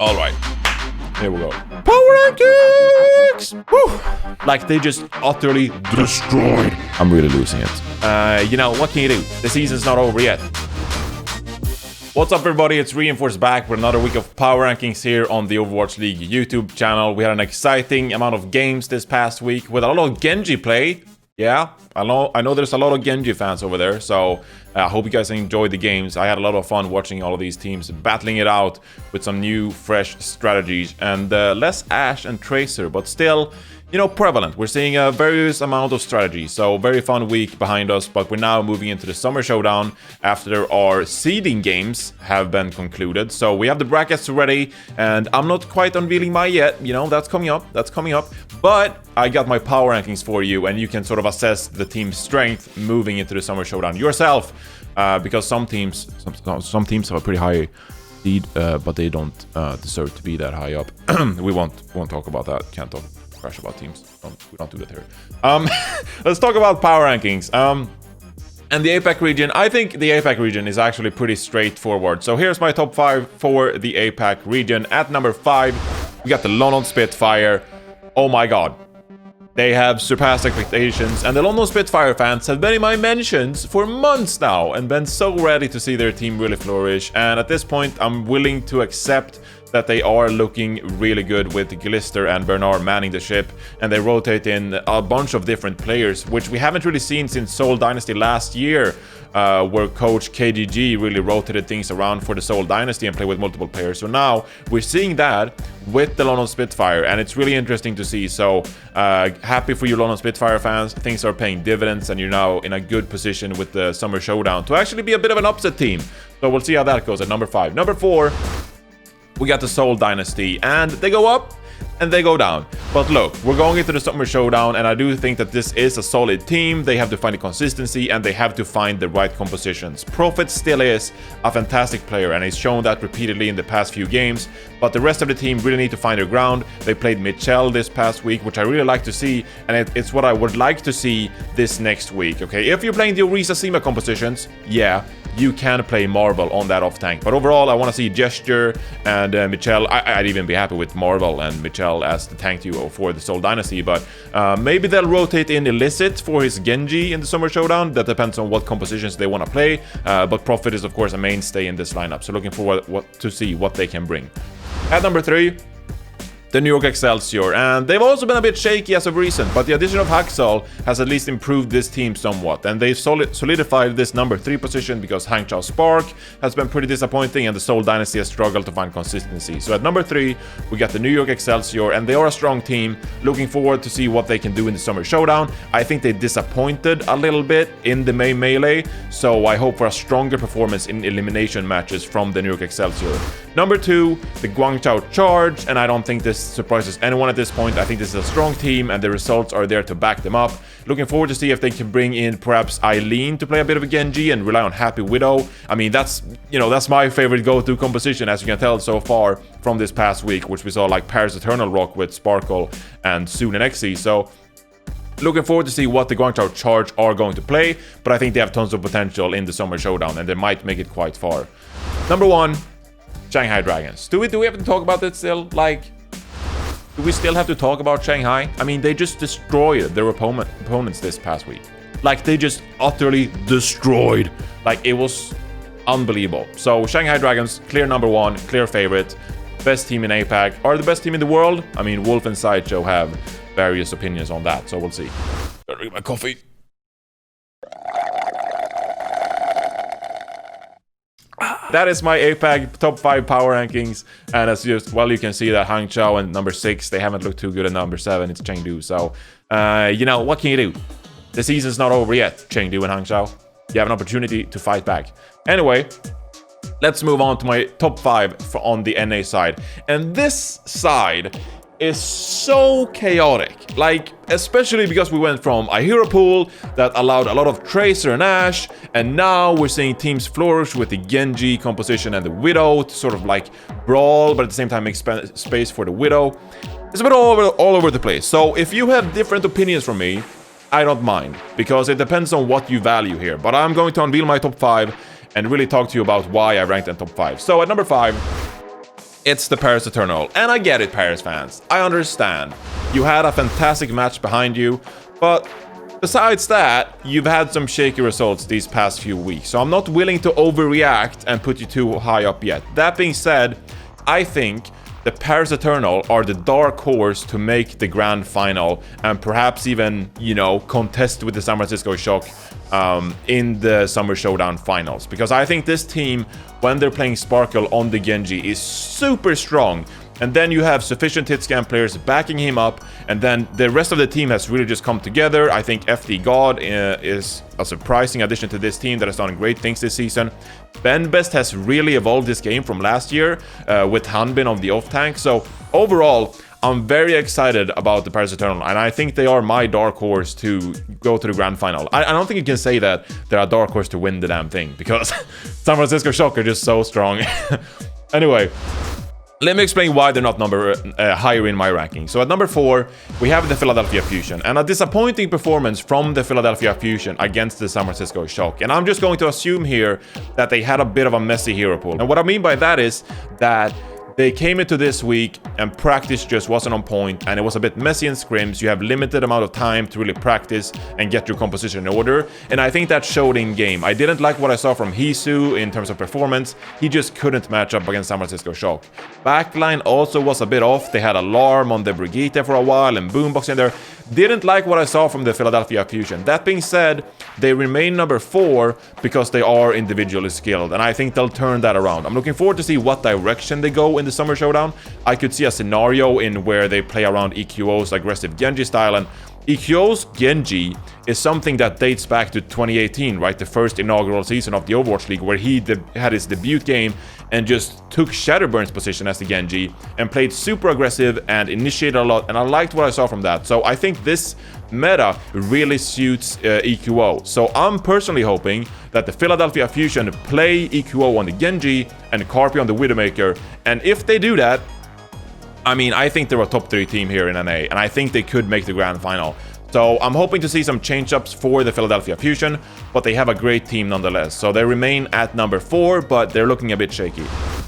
All right, here we go. Power rankings! Woo! Like they just utterly destroyed. I'm really losing it. You know, what can you do? The season's not over yet. What's up, everybody? It's Reinforced back with another week of power rankings here on the Overwatch League YouTube channel. We had an exciting amount of games this past week with a lot of Genji play. Yeah, I know there's a lot of Genji fans over there, so I hope you guys enjoyed the games. I had a lot of fun watching all of these teams battling it out with some new, fresh strategies, and less Ashe and Tracer, but still, you know, prevalent. We're seeing a various amount of strategy, so very fun week behind us, but we're now moving into the Summer Showdown after our seeding games have been concluded. So we have the brackets ready, and I'm not quite unveiling my yet, you know, that's coming up, but I got my power rankings for you, and you can sort of assess the team's strength moving into the Summer Showdown yourself, because some teams have a pretty high seed, but they don't deserve to be that high up. we won't talk about that, can't talk crash about teams. We don't do that here. Let's talk about power rankings. And the APAC region, I think the APAC region is actually pretty straightforward. So here's my top 5 for the APAC region. At number 5, we got the London Spitfire. Oh my god. They have surpassed expectations, and the London Spitfire fans have been in my mentions for months now and been so ready to see their team really flourish. And at this point, I'm willing to accept that they are looking really good with Glister and Bernard manning the ship, and they rotate in a bunch of different players, which we haven't really seen since Seoul Dynasty last year, where coach KGG really rotated things around for the Seoul Dynasty and played with multiple players. So now we're seeing that with the London Spitfire, and it's really interesting to see. So happy for you London Spitfire fans. Things are paying dividends, and you're now in a good position with the Summer Showdown to actually be a bit of an upset team. So we'll see how that goes at number 5. Number 4, we got the Seoul Dynasty, and they go up and they go down. But look, we're going into the Summer Showdown, and I do think that this is a solid team. They have to find the consistency, and they have to find the right compositions. Prophet still is a fantastic player, and he's shown that repeatedly in the past few games, but the rest of the team really need to find their ground. They played Michelle this past week, which I really like to see, and it's what I would like to see this next week, okay? If you're playing the Orisa Sima compositions, yeah, you can play Marvel on that off tank. But overall, I want to see Gesture and Michelle. I'd even be happy with Marvel and Michelle as the tank duo for the Seoul Dynasty. But maybe they'll rotate in Illicit for his Genji in the Summer Showdown. That depends on what compositions they want to play. But Prophet is, of course, a mainstay in this lineup. So looking forward to see what they can bring. At number 3, the New York Excelsior, and they've also been a bit shaky as of recent, but the addition of Haksal has at least improved this team somewhat, and they've solidified this number 3 position because Hangzhou Spark has been pretty disappointing, and the Seoul Dynasty has struggled to find consistency. So at number 3, we got the New York Excelsior, and they are a strong team. Looking forward to see what they can do in the Summer Showdown. I think they disappointed a little bit in the May Melee, so I hope for a stronger performance in elimination matches from the New York Excelsior. Number 2, the Guangzhou Charge, and I don't think this surprises anyone at this point. I think this is a strong team, and the results are there to back them up. Looking forward to see if they can bring in perhaps Eileen to play a bit of a Genji and rely on Happy Widow. I mean, that's my favorite go-to composition, as you can tell so far from this past week, which we saw like Paris Eternal rock with Sparkle and Soon and Xe. So looking forward to see what the Guangzhou Charge are going to play, but I think they have tons of potential in the Summer Showdown, and they might make it quite far. Number 1, Shanghai Dragons. Do we have to talk about that still? Like, do we still have to talk about Shanghai? I mean, they just destroyed their opponents this past week. Like, they just utterly destroyed. Like, it was unbelievable. So, Shanghai Dragons, clear number 1, clear favorite. Best team in APAC. Are the best team in the world? I mean, Wolf and Sideshow have various opinions on that, so we'll see. Gotta drink my coffee. That is my APAC top 5 power rankings, and as just, well, you can see that Hangzhou and number 6, they haven't looked too good, at number 7, it's Chengdu. So, you know, what can you do? The season's not over yet, Chengdu and Hangzhou. You have an opportunity to fight back. Anyway, let's move on to my top 5 on the NA side. And this side is so chaotic, like, especially because we went from a hero pool that allowed a lot of Tracer and Ashe, and now we're seeing teams flourish with the Genji composition and the Widow to sort of like brawl, but at the same time make space for the Widow. It's a bit all over the place. So if you have different opinions from me, I don't mind, because it depends on what you value here. But I'm going to unveil my top 5 and really talk to you about why I ranked in top 5. So at number 5, it's the Paris Eternal. And I get it, Paris fans. I understand. You had a fantastic match behind you, but besides that, you've had some shaky results these past few weeks. So I'm not willing to overreact and put you too high up yet. That being said, I think the Paris Eternal are the dark horse to make the grand final and perhaps even, you know, contest with the San Francisco Shock in the Summer Showdown finals. Because I think this team, when they're playing Sparkle on the Genji, is super strong. And then you have sufficient hit scan players backing him up, and then the rest of the team has really just come together. I think FD God is a surprising addition to this team that has done great things this season. Benbest has really evolved this game from last year with Hanbin on the off tank. So overall, I'm very excited about the Paris Eternal, and I think they are my dark horse to go to the grand final. I don't think you can say that they're a dark horse to win the damn thing, because San Francisco Shock are just so strong. Anyway, let me explain why they're not higher in my ranking. So at number 4, we have the Philadelphia Fusion, and a disappointing performance from the Philadelphia Fusion against the San Francisco Shock. And I'm just going to assume here that they had a bit of a messy hero pool. And what I mean by that is that they came into this week and practice just wasn't on point, and it was a bit messy in scrims. You have limited amount of time to really practice and get your composition in order, and I think that showed in game. I didn't like what I saw from Hisu in terms of performance. He just couldn't match up against San Francisco Shock. Backline also was a bit off. They had Alarm on the Brigitte for a while and Boombox in there. Didn't like what I saw from the Philadelphia Fusion. That being said, they remain number 4 because they are individually skilled, and I think they'll turn that around. I'm looking forward to see what direction they go in the Summer Showdown. I could see a scenario in where they play around EQO's aggressive Genji style, and EQO's Genji is something that dates back to 2018, right? The first inaugural season of the Overwatch League, where he had his debut game and just took Shadowburn's position as the Genji and played super aggressive and initiated a lot, and I liked what I saw from that. So I think this meta really suits EQO. So I'm personally hoping that the Philadelphia Fusion play EQO on the Genji and Carpi on the Widowmaker, and if they do that, I mean, I think they're a top 3 team here in NA, and I think they could make the grand final. So I'm hoping to see some change-ups for the Philadelphia Fusion, but they have a great team nonetheless. So they remain at number 4, but they're looking a bit shaky.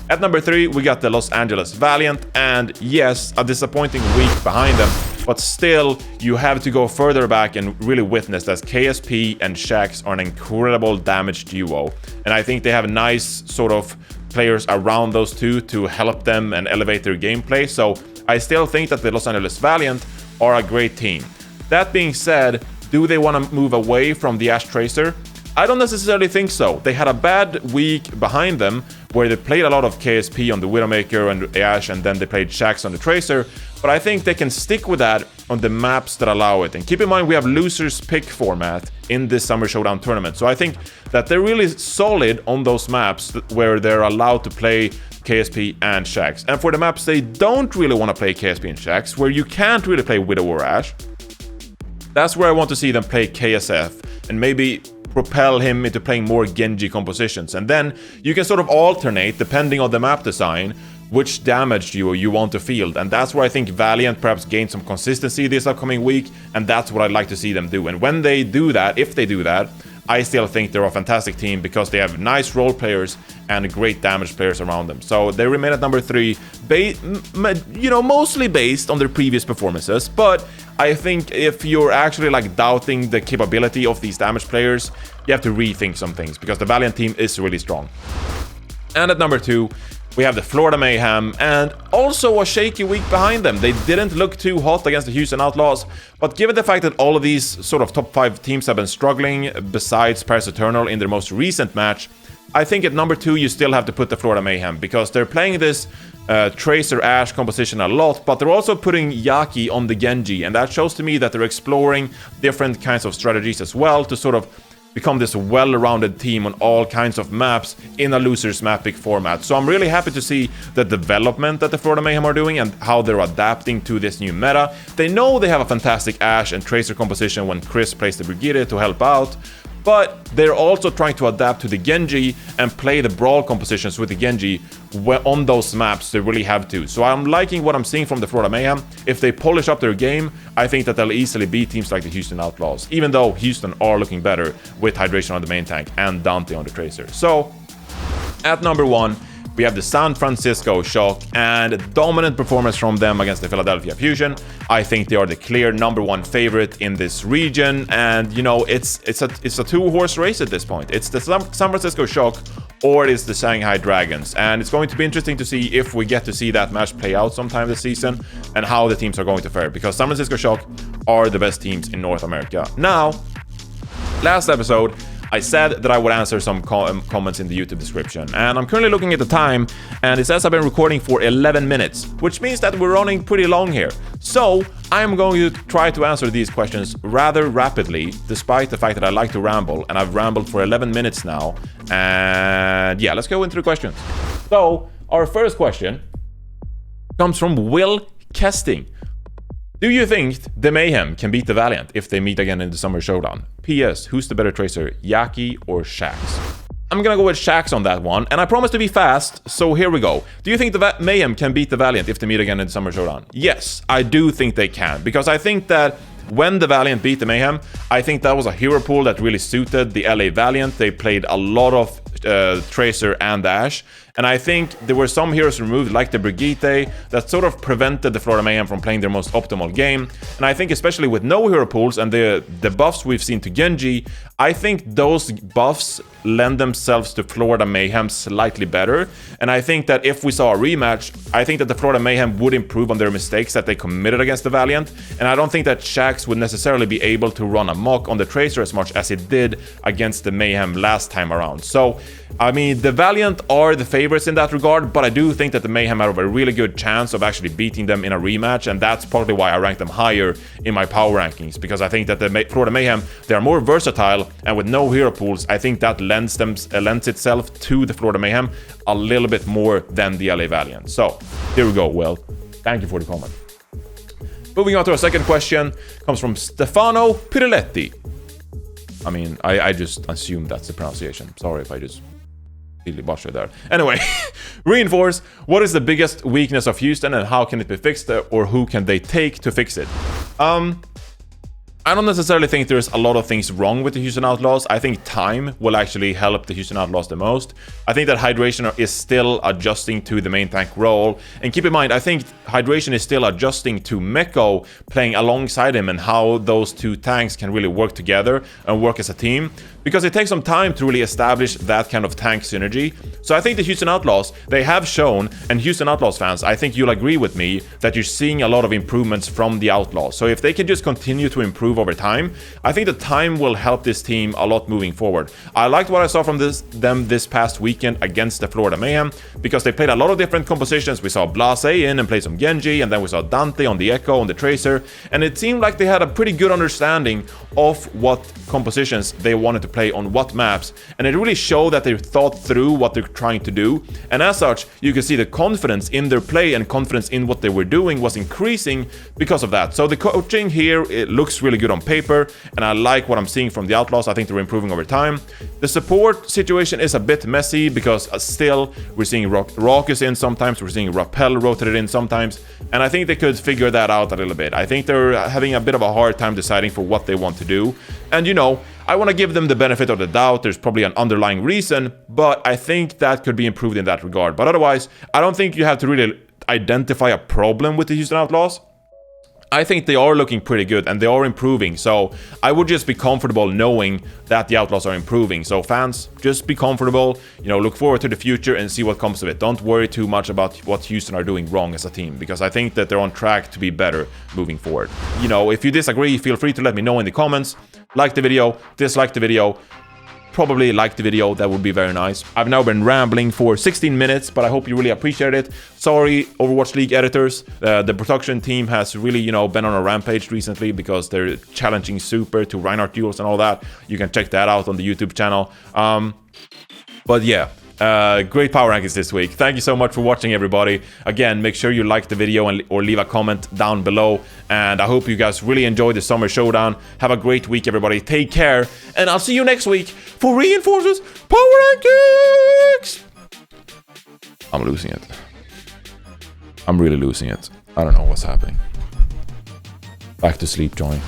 At number 3, we got the Los Angeles Valiant, and yes, a disappointing week behind them, but still, you have to go further back and really witness that KSP and Shax are an incredible damage duo. And I think they have nice sort of players around those two to help them and elevate their gameplay. So I still think that the Los Angeles Valiant are a great team. That being said, do they want to move away from the Ashe Tracer? I don't necessarily think so. They had a bad week behind them where they played a lot of KSP on the Widowmaker and Ashe, and then they played Shax on the Tracer, but I think they can stick with that on the maps that allow it. And keep in mind, we have losers pick format in this Summer Showdown tournament, so I think that they're really solid on those maps where they're allowed to play KSP and Shax. And for the maps they don't really want to play KSP and Shax, where you can't really play Widow or Ashe, that's where I want to see them play KSF and maybe propel him into playing more Genji compositions. And then you can sort of alternate, depending on the map design, which damage duo you want to field. And that's where I think Valiant perhaps gain some consistency this upcoming week, and that's what I'd like to see them do. And when they do that, if they do that, I still think they're a fantastic team because they have nice role players and great damage players around them. So they remain at number 3, mostly based on their previous performances. But I think if you're actually like doubting the capability of these damage players, you have to rethink some things because the Valiant team is really strong. And at number 2, we have the Florida Mayhem, and also a shaky week behind them. They didn't look too hot against the Houston Outlaws, but given the fact that all of these sort of top 5 teams have been struggling, besides Paris Eternal in their most recent match, I think at number 2 you still have to put the Florida Mayhem, because they're playing this Tracer Ashe composition a lot, but they're also putting Yaki on the Genji, and that shows to me that they're exploring different kinds of strategies as well to sort of become this well-rounded team on all kinds of maps in a losers map pick format. So I'm really happy to see the development that the Florida Mayhem are doing and how they're adapting to this new meta. They know they have a fantastic Ashe and Tracer composition when Chris plays the Brigitte to help out, but they're also trying to adapt to the Genji and play the Brawl compositions with the Genji on those maps they really have to. So I'm liking what I'm seeing from the Florida Mayhem. If they polish up their game, I think that they'll easily beat teams like the Houston Outlaws, even though Houston are looking better with Hydration on the main tank and Dante on the Tracer. So at number 1, We have the San Francisco Shock, and a dominant performance from them against the Philadelphia Fusion. I think they are the clear #1 favorite in this region, and you know, it's a two-horse race at this point. It's the San Francisco Shock or it is the Shanghai Dragons, and it's going to be interesting to see if we get to see that match play out sometime this season and how the teams are going to fare, because San Francisco Shock are the best teams in North America. Now, last episode, I said that I would answer some comments in the YouTube description, and I'm currently looking at the time, and it says I've been recording for 11 minutes, which means that we're running pretty long here. So I'm going to try to answer these questions rather rapidly, despite the fact that I like to ramble, and I've rambled for 11 minutes now. And yeah, let's go into the questions. So our first question comes from Will Kesting. Do you think the Mayhem can beat the Valiant if they meet again in the Summer Showdown? P.S. Who's the better tracer, Yaki or Shax? I'm gonna go with Shax on that one, and I promise to be fast, so here we go. Do you think the Mayhem can beat the Valiant if they meet again in the Summer Showdown? Yes, I do think they can, because I think that when the Valiant beat the Mayhem, I think that was a hero pool that really suited the LA Valiant. They played a lot of Tracer and Ash, and I think there were some heroes removed, like the Brigitte, that sort of prevented the Florida Mayhem from playing their most optimal game. And I think especially with no hero pools and the buffs we've seen to Genji, I think those buffs lend themselves to Florida Mayhem slightly better. And I think that if we saw a rematch, I think that the Florida Mayhem would improve on their mistakes that they committed against the Valiant. And I don't think that Shax would necessarily be able to run amok on the Tracer as much as he did against the Mayhem last time around. So, I mean, the Valiant are the favorites in that regard, but I do think that the Mayhem have a really good chance of actually beating them in a rematch, and that's partly why I rank them higher in my power rankings, because I think that the Florida Mayhem, they are more versatile, and with no hero pools, I think that lends itself to the Florida Mayhem a little bit more than the LA Valiant. So, here we go, Will. Thank you for the comment. Moving on to our second question, comes from Stefano Pirelletti. I mean, I just assume that's the pronunciation. Sorry if I just really butchered there. Anyway, Reinforce, what is the biggest weakness of Houston and how can it be fixed, or who can they take to fix it? I don't necessarily think there's a lot of things wrong with the Houston Outlaws. I think time will actually help the Houston Outlaws the most. I think that Hydration is still adjusting to the main tank role. And keep in mind, I think Hydration is still adjusting to Meko playing alongside him and how those two tanks can really work together and work as a team. Because it takes some time to really establish that kind of tank synergy. So I think the Houston Outlaws, they have shown, and Houston Outlaws fans, I think you'll agree with me, that you're seeing a lot of improvements from the Outlaws. So if they can just continue to improve over time, I think the time will help this team a lot moving forward. I liked what I saw from them this past weekend against the Florida Mayhem, because they played a lot of different compositions. We saw Blase in and play some Genji, and then we saw Dante on the Echo, on the Tracer, and it seemed like they had a pretty good understanding of what compositions they wanted to play on what maps, and it really showed that they thought through what they're trying to do, and as such you can see the confidence in their play and confidence in what they were doing was increasing because of that. So the coaching here, it looks really good on paper, and I like what I'm seeing from the Outlaws. I think they're improving over time. The support situation is a bit messy because still we're seeing Raucus in sometimes, we're seeing Rappel rotated in sometimes, and I think they could figure that out a little bit. I think they're having a bit of a hard time deciding for what they want to do, and you know, I want to give them the benefit of the doubt. There's probably an underlying reason, but I think that could be improved in that regard. But otherwise, I don't think you have to really identify a problem with the Houston Outlaws. I think they are looking pretty good and they are improving. So I would just be comfortable knowing that the Outlaws are improving. So fans, just be comfortable, you know, look forward to the future and see what comes of it. Don't worry too much about what Houston are doing wrong as a team, because I think that they're on track to be better moving forward. You know, if you disagree, feel free to let me know in the comments. Like the video, dislike the video, probably like the video, that would be very nice. I've now been rambling for 16 minutes, but I hope you really appreciate it. Sorry, Overwatch League editors, the production team has really, you know, been on a rampage recently because they're challenging Super to Reinhardt duels and all that. You can check that out on the YouTube channel. But yeah. Great power rankings this week. Thank you so much for watching, everybody. Again, make sure you like the video or leave a comment down below. And I hope you guys really enjoyed the Summer Showdown. Have a great week, everybody. Take care. And I'll see you next week for Reinforce's Power Rankings. I'm losing it. I'm really losing it. I don't know what's happening. Back to sleep, Johnny.